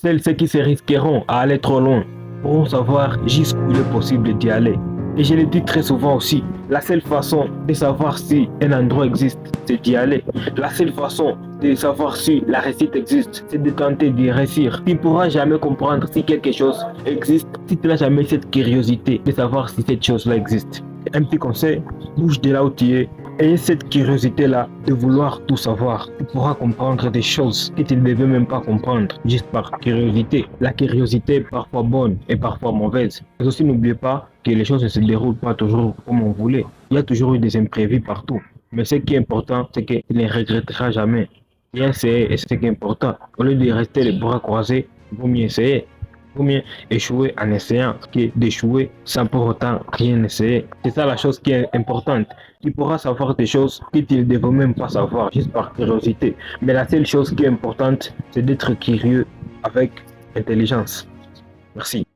Seuls ceux qui se risqueront à aller trop loin pourront savoir jusqu'où il est possible d'y aller. Et je le dis très souvent aussi, la seule façon de savoir si un endroit existe, c'est d'y aller. La seule façon de savoir si la réussite existe, c'est de tenter d'y réussir. Tu ne pourras jamais comprendre si quelque chose existe si tu n'as jamais cette curiosité de savoir si cette chose-là existe. Un petit conseil, bouge de là où tu es. Ayez cette curiosité-là de vouloir tout savoir. Tu pourras comprendre des choses que tu ne devais même pas comprendre, juste par curiosité. La curiosité est parfois bonne et parfois mauvaise. Mais aussi n'oubliez pas que les choses ne se déroulent pas toujours comme on voulait. Il y a toujours eu des imprévus partout. Mais ce qui est important, c'est que tu ne regretteras jamais. Et essayer, et c'est ce qui est important. Au lieu de rester les bras croisés, il vaut mieux essayer. Il vaut mieux échouer en essayant que d'échouer sans pour autant rien essayer. C'est ça la chose qui est importante. Tu pourras savoir des choses que tu ne devrais même pas savoir, juste par curiosité. Mais la seule chose qui est importante, c'est d'être curieux avec intelligence. Merci.